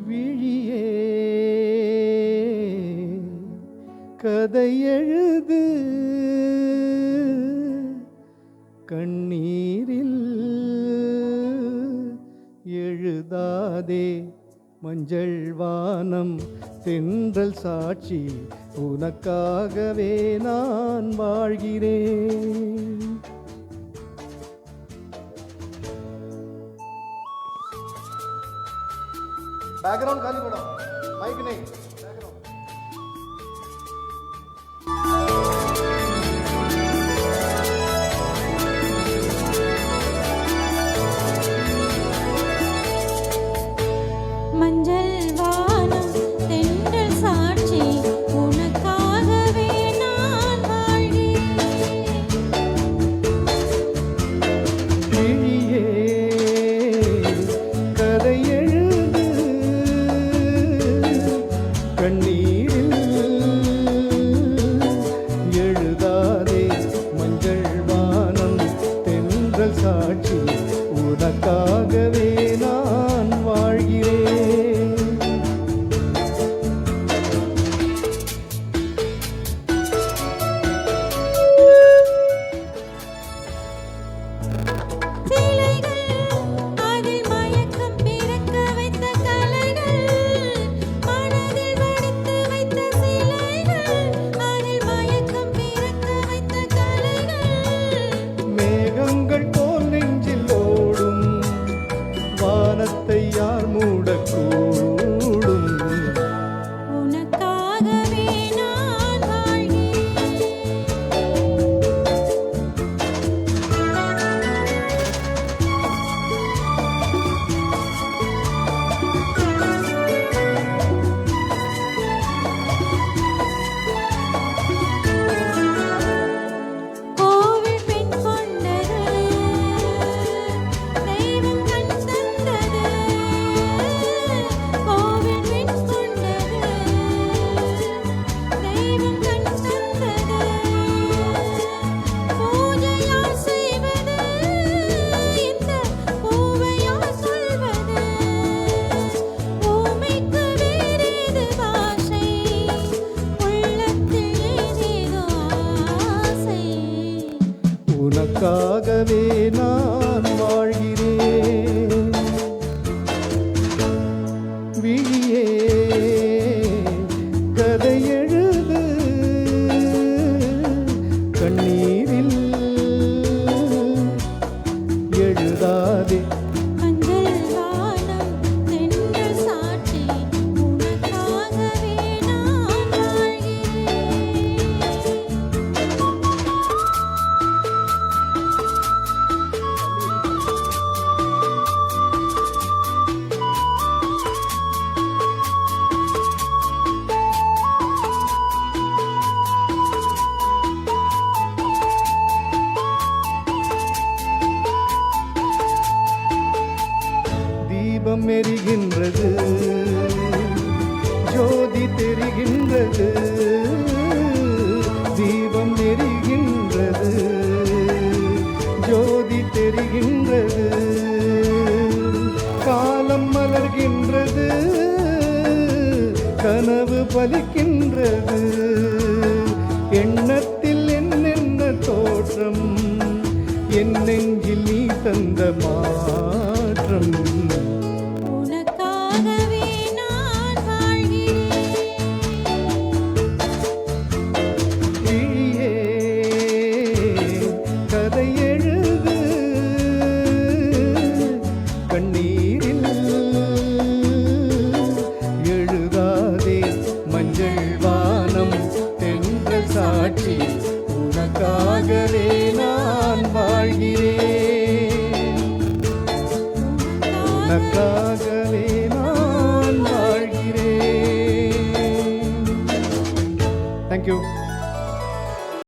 விழியே கதை எழுது கண்ணீரில் எழுதாதே மஞ்சள் வானம் தென்றல் சாட்சி உனக்காகவே நான் வாழ்கிறேன். बैकग्राउंड खाली पड़ा माइक नहीं மஞ்சள் வானம் தென்றல் சாட்சி உனக்காகவே நான் வாழ்கிறேன். விழியே கதை எழுது கண்ணீரில் எழுதாதே மஞ்சள் வானம் தென்றல் சாட்சி உனக்காகவே நான் வாழ்கிறேன். அதில் மயக்கம் பிறக்க வைத்த கலைகள் மனதில் வடித்து வைத்த சிலைகள் அதில் மயக்கம் பிறக்க வைத்த கலைகள் மேகங்கள் போல் நெஞ்சில் ஓடும் வானத்தை யார் மூடக்கூடும். உனக்காகவே நான் வாழ்கிறேன். கோவில் பெண் கொண்டது தெய்வம் கண் தந்தது. கோவில் பெண் கொண்டது தெய்வம் கண் தந்தது. பூஜையால் செய்வது இந்த பூவையால் சொல்வது. ஊமைக்கு வேறேது பாஷை உள்ளத்தில் ஏதேதோ ஆசை. உனக்காகவே நான் வாழ்கிறேன். விழியே கதை எழுது கண்ணீரில் எழுதாதே மஞ்சள் வானம் தென்றல் சாட்சி உனக்காகவே நான் வாழ்கிறேன். தீபம் எரிகின்றது ஜோதி தெரிகின்றது. தீபம் எரிகின்றது ஜோதி தெரிகின்றது. காலம் மலர்கின்றது கனவு பலிக்கின்றது. எண்ணத்தில் என்னென்ன தோற்றம் என் நெஞ்சில் நீ தந்த மாற்றம். உனக்காகவே நான் வாழ்கிறேன். விழியே கதை எழுது கண்ணீரில் எழுதாதே மஞ்சள் வானம் தென்றல் சாட்சி உனக்காகவே நான் வாழ்கிறேன். உனக்காகவே நான் வாழ்கிறேன். Thank you.